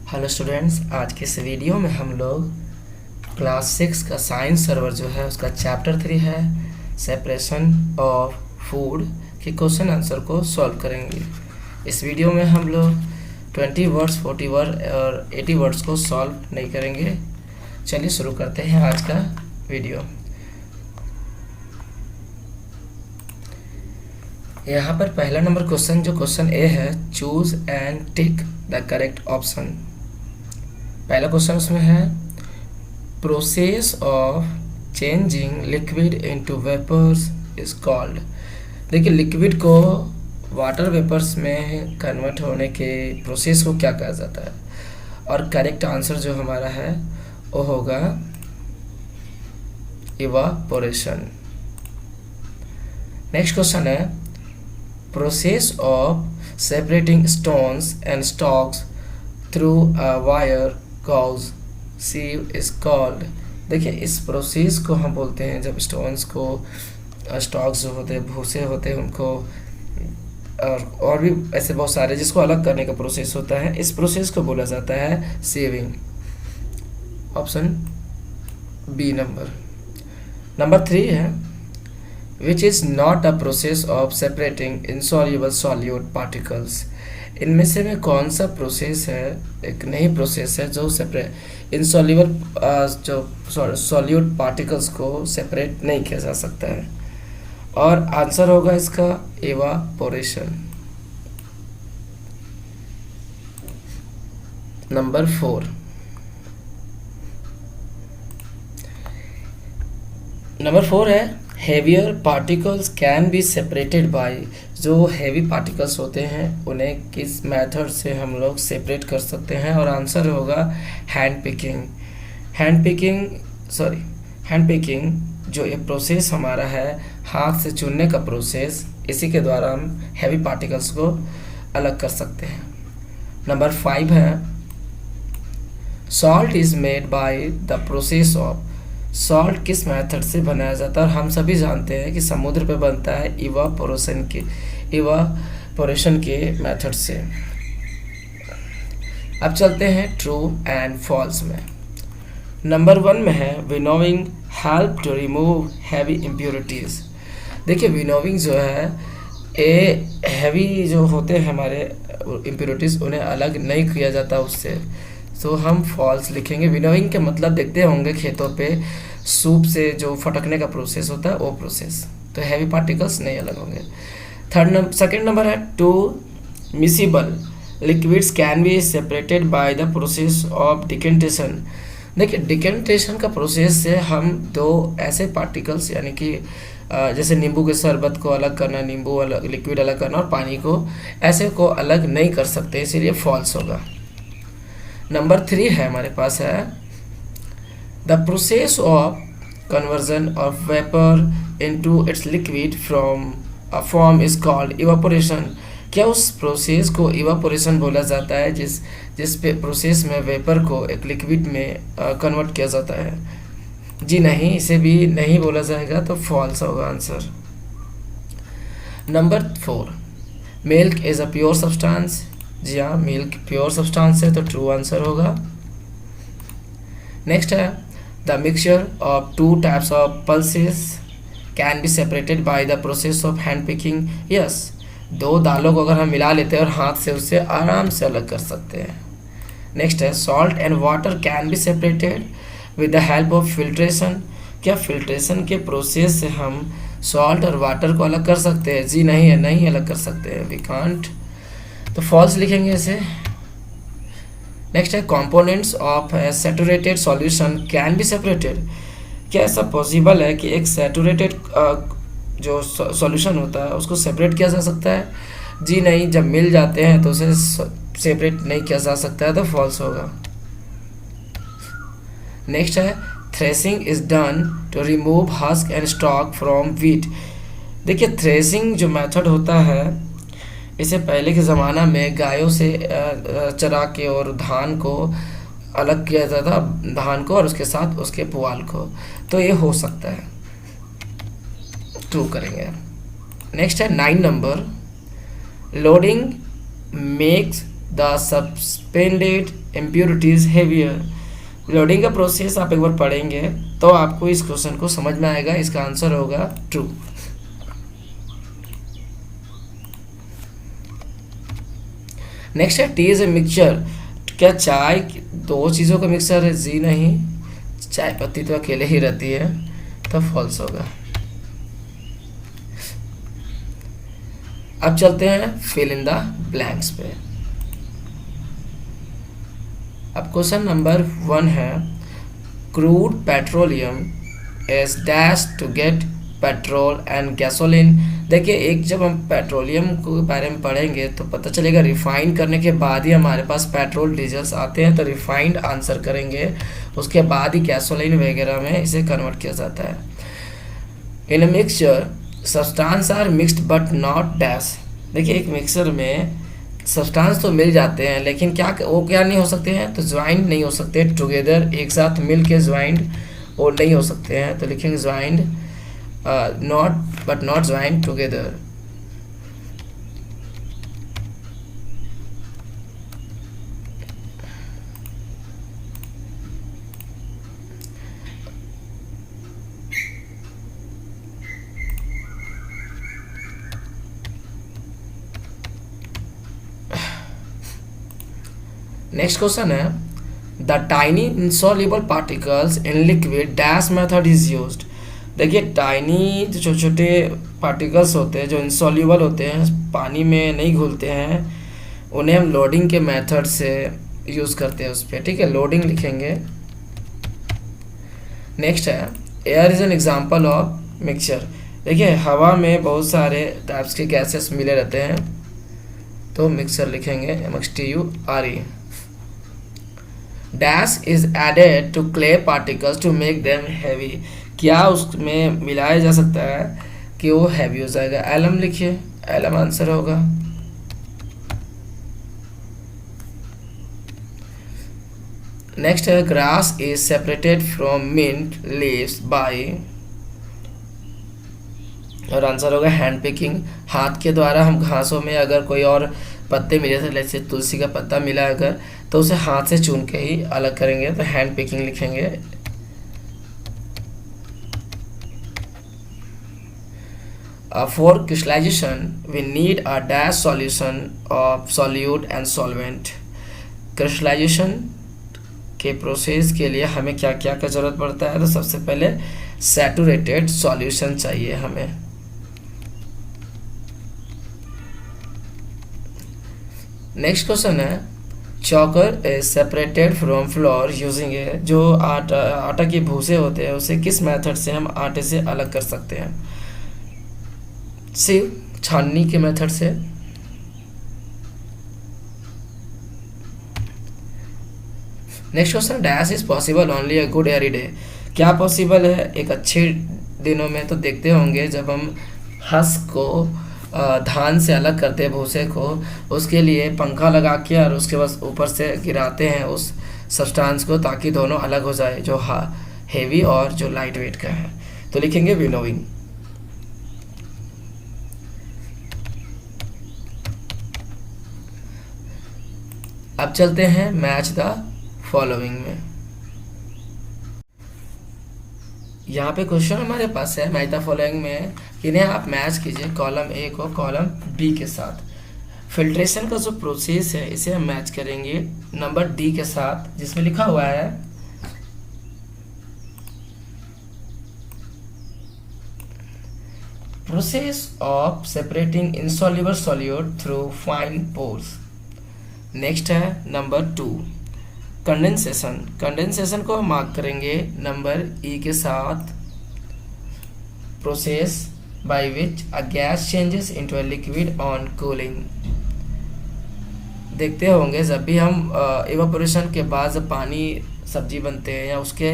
Hello students, आज के इस वीडियो में हम लोग क्लास 6 का साइंस सर्वर जो है उसका चैप्टर 3 है सेपरेशन ऑफ फूड के क्वेश्चन आंसर को सॉल्व करेंगे। इस वीडियो में हम लोग 20 वर्ड्स 40 वर्ड और 80 वर्ड्स को सॉल्व नहीं करेंगे। चलिए शुरू करते हैं आज का वीडियो। यहाँ पर पहला नंबर क्वेश्चन जो क्वेश्चन ए है, choose and tick the correct option. पहला क्वेश्चन उसमें है process of changing liquid into vapours is called. देखिए, लिक्विड को वाटर वेपर्स में कन्वर्ट होने के प्रोसेस को क्या कहा जाता है, और करेक्ट आंसर जो हमारा है वो होगा इवापोरेशन। नेक्स्ट क्वेश्चन है process of separating stones and stalks through a wire gauze sieve is called. देखिए, इस प्रोसेस को हम बोलते हैं जब स्टोन्स को स्टॉक्स जो होते हैं, भूसे होते हैं, उनको और भी ऐसे बहुत सारे जिसको अलग करने का प्रोसेस होता है, इस प्रोसेस को बोला जाता है सीविंग। ऑप्शन बी नंबर 3 है which is not a process of separating insoluble solute particles. इनमें से में कौन सा प्रोसेस है, एक नई प्रोसेस है जो सेपरेट इनसॉल्युबल जो सॉल्यूट पार्टिकल्स को सेपरेट नहीं किया जा सकता है, और आंसर होगा इसका इवापोरेशन। नंबर 4 है heavier particles can be separated bye. जो हैवी पार्टिकल्स होते हैं उन्हें किस मेथड से हम लोग सेपरेट कर सकते हैं, और आंसर होगा हैंड पिकिंग जो ये प्रोसेस हमारा है हाथ से चुनने का प्रोसेस, इसी के द्वारा हम हैवी पार्टिकल्स को अलग कर सकते हैं। नंबर 5 है salt is made by the process of. Salt किस मेथड से बनाया जाता है, और हम सभी जानते हैं कि समुद्र पे बनता है इवापोरेशन के मेथड से। अब चलते हैं ट्रू एंड फॉल्स में। नंबर 1 में है winnowing help to remove heavy impurities. देखिए, विनोविंग जो है ये हैवी जो होते हैं हमारे इम्प्योरिटीज़, उन्हें अलग नहीं किया जाता उससे, तो हम फॉल्स लिखेंगे। विनोइंग के मतलब देखते होंगे खेतों पे सूप से जो फटकने का प्रोसेस होता है वो प्रोसेस, तो हैवी पार्टिकल्स नहीं अलग होंगे। सेकंड नंबर है two miscible liquids can be separated by the process of decantation. देखिए, डिकेंटेशन का प्रोसेस से हम दो ऐसे पार्टिकल्स यानी कि जैसे नींबू के शरबत को अलग करना, नींबू अलग लिक्विड अलग करना, और पानी को ऐसे को अलग नहीं कर सकते, इसीलिए फॉल्स होगा। नंबर 3 है हमारे पास है the process of conversion of vapour into its liquid from a form is called evaporation. क्या उस प्रोसेस को इवापोरेशन बोला जाता है जिस पे प्रोसेस में वेपर को एक लिक्विड में कन्वर्ट किया जाता है? जी नहीं, इसे भी नहीं बोला जाएगा, तो फॉल्स होगा answer. Number 4 milk is a pure substance. जी हाँ, मिल्क प्योर सब्सटेंस है, तो ट्रू आंसर होगा। नेक्स्ट है the mixture of 2 types of pulses can be separated by the process of hand picking. Yes, 2 दालों को अगर हम मिला लेते हैं और हाथ से उससे आराम से अलग कर सकते हैं। नेक्स्ट है salt and water can be separated with the help of filtration. क्या फिल्ट्रेशन के प्रोसेस से हम सॉल्ट और वाटर को अलग कर सकते हैं? जी नहीं है, नहीं अलग कर सकते हैं, वी कांट, तो फॉल्स लिखेंगे इसे। नेक्स्ट है components of saturated solution can be separated. क्या ऐसा पॉसिबल है कि एक सैचुरेटेड जो सॉल्यूशन होता है उसको सेपरेट किया जा सकता है? जी नहीं, जब मिल जाते हैं तो उसे सेपरेट नहीं किया जा सकता है, तो फॉल्स होगा। नेक्स्ट है threshing is done to remove husk and stalk from wheat. देखिए, थ्रेसिंग जो मेथड होता है इसे पहले के ज़माना में गायों से चरा के और धान को अलग किया जाता, धान को और उसके साथ उसके पुआल को, तो ये हो सकता है, ट्रू करेंगे। नेक्स्ट है 9 number loading makes the suspended impurities heavier. Loading का प्रोसेस आप एक बार पढ़ेंगे तो आपको इस क्वेश्चन को समझ में आएगा। इसका आंसर होगा ट्रू। नेक्स्ट है टी इज ए मिक्सचर। क्या चाय दो चीज़ों का मिक्सचर है? जी नहीं, चाय पत्ती तो अकेले ही रहती है, तो फॉल्स होगा। अब चलते हैं फिल इन द ब्लैंक्स पे। अब क्वेश्चन नंबर 1 है crude petroleum is dash to get petrol and gasoline. देखिए, एक जब हम पेट्रोलियम के बारे में पढ़ेंगे तो पता चलेगा रिफाइन करने के बाद ही हमारे पास पेट्रोल डीजल्स आते हैं, तो रिफाइंड आंसर करेंगे। उसके बाद ही गैसोलीन वगैरह में इसे कन्वर्ट किया जाता है। In a mixture substance are mixed but not dash. देखिए, एक मिक्सर में सब्सटेंस तो मिल जाते हैं, लेकिन क्या नहीं हो सकते हैं? तो ज्वाइंट नहीं हो सकते टुगेदर, एक साथ मिल के ज्वाइंट वो नहीं हो सकते हैं। तो लिखेंगे joint not joint together. Next question है the tiny insoluble particles in liquid dash method is used. देखिए, टाइनी जो छोटे छोटे पार्टिकल्स होते हैं जो इंसॉल्युबल होते हैं, पानी में नहीं घुलते हैं, उन्हें हम लोडिंग के मेथड से यूज़ करते हैं उस पर। ठीक है, लोडिंग लिखेंगे। नेक्स्ट है air is an example of mixture. देखिए, हवा में बहुत सारे टाइप्स के गैसेस मिले रहते हैं, तो मिक्सचर लिखेंगे MXTURE। Dash is added to clay particles to make them heavy. क्या उसमें मिलाया जा सकता है कि वो हैवी हो जाएगा? एलम लिखिए, एलम आंसर होगा। नेक्स्ट है grass is separated from mint leaves by, और आंसर होगा हैंड पिकिंग। हाथ के द्वारा हम घासों में अगर कोई और पत्ते मिले थे, जैसे तुलसी का पत्ता मिला अगर, तो उसे हाथ से चुन के ही अलग करेंगे, तो हैंड पिकिंग लिखेंगे। For crystallization we need a dash solution of solute and solvent. Crystallization के प्रोसेस के लिए हमें क्या क्या का जरूरत पड़ता है? तो सबसे पहले सैचुरेटेड सॉल्यूशन चाहिए हमें। नेक्स्ट क्वेश्चन है choker is separated from floor using ए। जो आटा के भूसे होते हैं उसे किस मेथड से हम आटे से अलग कर सकते हैं? सिर्फ छाननी के मेथड से। Next question dash is possible only a good Airy day. क्या पॉसिबल है एक अच्छे दिनों में? तो देखते होंगे जब हम हंस को धान से अलग करते हैं भूसे को, उसके लिए पंखा लगा के और उसके बस ऊपर से गिराते हैं उस सब्सटेंस को, ताकि दोनों अलग हो जाए, जो हेवी और जो लाइट वेट का है। तो लिखेंगे विनोइंग। अब चलते हैं मैच द फॉलोइंग में। यहाँ पे क्वेश्चन हमारे पास है मैच द फॉलोइंग में, इन्हें आप मैच कीजिए कॉलम ए को कॉलम बी के साथ। फिल्ट्रेशन का जो प्रोसेस है इसे हम मैच करेंगे नंबर डी के साथ, जिसमें लिखा हुआ है process of separating insoluble solute through fine pores. Next है नंबर 2 कंडेंसेशन। कंडेंसेशन को हम मार्क करेंगे नंबर ई के साथ। Process by which a gas changes into a liquid on cooling. देखते होंगे जब भी हम इवापोरेशन के बाद जब पानी सब्जी बनते हैं या उसके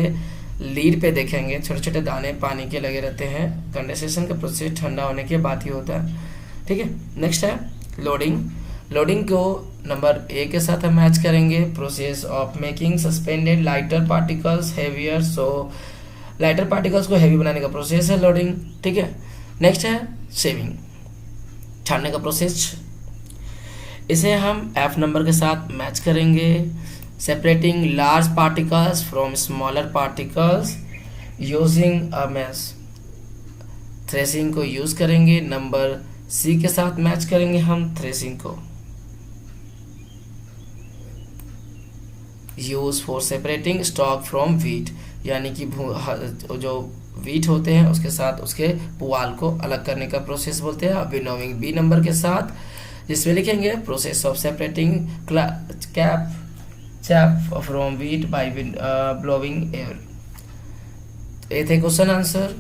लीड पे देखेंगे छोटे छोटे दाने पानी के लगे रहते हैं। कंडेंसेशन का प्रोसेस ठंडा होने के बाद ही होता है। ठीक है, नेक्स्ट है लोडिंग। लोडिंग को नंबर ए के साथ हम मैच करेंगे। Process of making suspended lighter particles heavier. So lighter particles को हेवी बनाने का प्रोसेस है लोडिंग। ठीक है, नेक्स्ट है शेविंग, छानने का प्रोसेस। इसे हम एफ नंबर के साथ मैच करेंगे। Separating large particles from smaller particles using a mesh, threshing को यूज करेंगे। नंबर सी के साथ मैच करेंगे हम थ्रेसिंग को। Use for separating stalk from wheat, यानी कि जो वीट होते हैं उसके साथ उसके पुआल को अलग करने का प्रोसेस बोलते हैं। विनोविंग बी नंबर के साथ, जिसमें लिखेंगे process of separating cap chaff from wheat by blowing air. ये थे क्वेश्चन आंसर।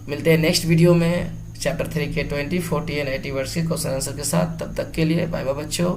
मिलते हैं नेक्स्ट वीडियो में चैप्टर 3 के 20, 40 एंड 80 वर्ड्स के क्वेश्चन आंसर के साथ। तब तक के लिए बाय बाय बच्चों।